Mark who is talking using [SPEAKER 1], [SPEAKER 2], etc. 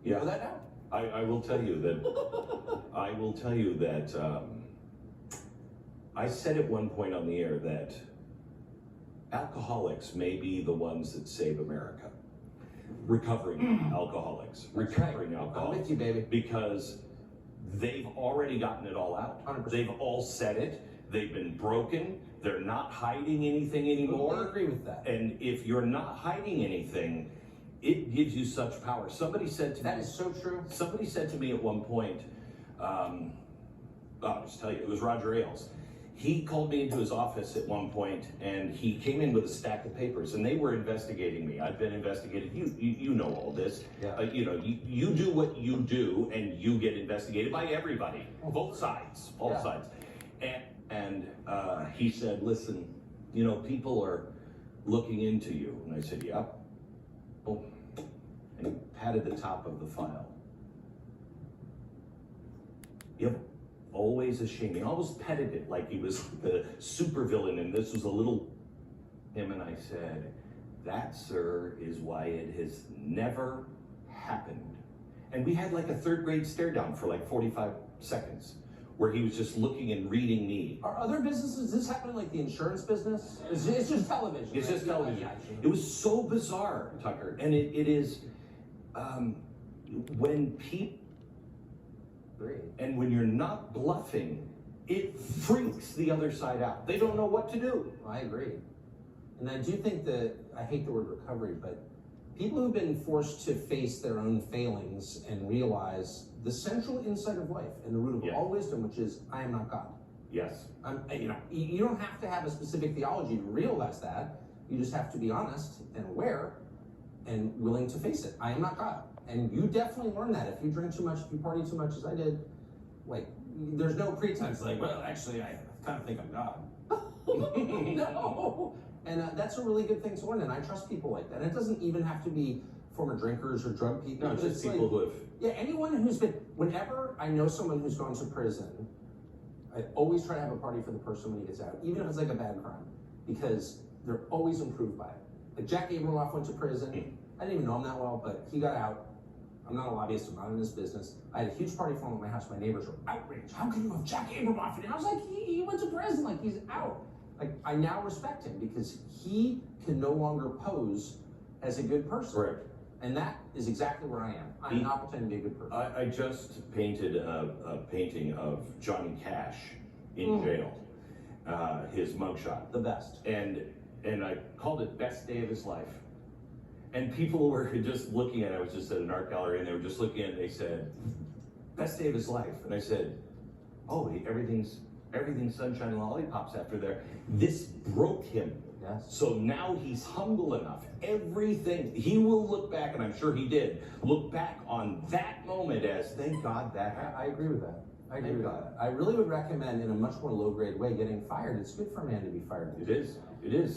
[SPEAKER 1] You know that now?
[SPEAKER 2] I will tell you that. I will tell you that. I said at one point on the air that alcoholics may be the ones that save America. Recovering alcoholics, recovering alcoholics.
[SPEAKER 1] I'm with you, baby.
[SPEAKER 2] Because they've already gotten it all out.
[SPEAKER 1] 100%.
[SPEAKER 2] They've all said it. They've been broken. They're not hiding anything anymore.
[SPEAKER 1] I agree with that.
[SPEAKER 2] And if you're not hiding anything, it gives you such power. Somebody said to me.
[SPEAKER 1] That is so true.
[SPEAKER 2] Somebody said to me at one point, I'll just tell you, it was Roger Ailes. He called me into his office at one point, and he came in with a stack of papers, and they were investigating me. I've been investigated. You know all this.
[SPEAKER 1] Yeah.
[SPEAKER 2] You do what you do, and you get investigated by everybody, both sides, all sides. And he said, listen, people are looking into you. And I said, yeah. Oh. And he patted the top of the file. Yep. Always ashamed. He almost petted it like he was the supervillain and this was a little him. And I said, that, sir, is why it has never happened. And we had like a third grade stare down for like 45 seconds where he was just looking and reading me.
[SPEAKER 1] Are other businesses, this happening like the insurance business? It's just television.
[SPEAKER 2] It's
[SPEAKER 1] right?
[SPEAKER 2] just television. It was so bizarre, Tucker. And it is, when people, and when you're not bluffing, it freaks the other side out. They don't know what to do.
[SPEAKER 1] I agree. And I do think that, I hate the word recovery, but people who've been forced to face their own failings and realize the central insight of life and the root of all wisdom, which is, I am not God.
[SPEAKER 2] Yes.
[SPEAKER 1] You don't have to have a specific theology to realize that. You just have to be honest and aware and willing to face it. I am not God. And you definitely learn that. If you drink too much, if you party too much as I did, like, there's no pretense like, well, actually, I kind of think I'm God. No. And that's a really good thing to learn. And I trust people like that. And it doesn't even have to be former drinkers or drug people.
[SPEAKER 2] No, just people who have.
[SPEAKER 1] Yeah, anyone who's been, whenever I know someone who's gone to prison, I always try to have a party for the person when he gets out, even if it's like a bad crime, because they're always improved by it. Like Jack Abramoff went to prison. I didn't even know him that well, but he got out. I'm not a lobbyist, I'm not in this business. I had a huge party for him at my house. My neighbors were outraged. How can you have Jack Abramoff in here? I was like, he went to prison, like he's out. Like, I now respect him because he can no longer pose as a good person.
[SPEAKER 2] Right.
[SPEAKER 1] And that is exactly where I am. I'm not pretending to be a good person.
[SPEAKER 2] I just painted a painting of Johnny Cash in jail, his mugshot.
[SPEAKER 1] The best.
[SPEAKER 2] And I called it Best Day of His Life. And people were just looking at it. I was just at an art gallery and they were just looking at it and they said, best day of his life. And I said, oh, everything's sunshine and lollipops after there. This broke him.
[SPEAKER 1] Yes.
[SPEAKER 2] So now he's humble enough. Everything, he will look back, and I'm sure he did, look back on that moment as, thank God that happened.
[SPEAKER 1] I agree with that. I agree with that. I really would recommend, in a much more low-grade way, getting fired. It's good for a man to be fired.
[SPEAKER 2] It is. It is.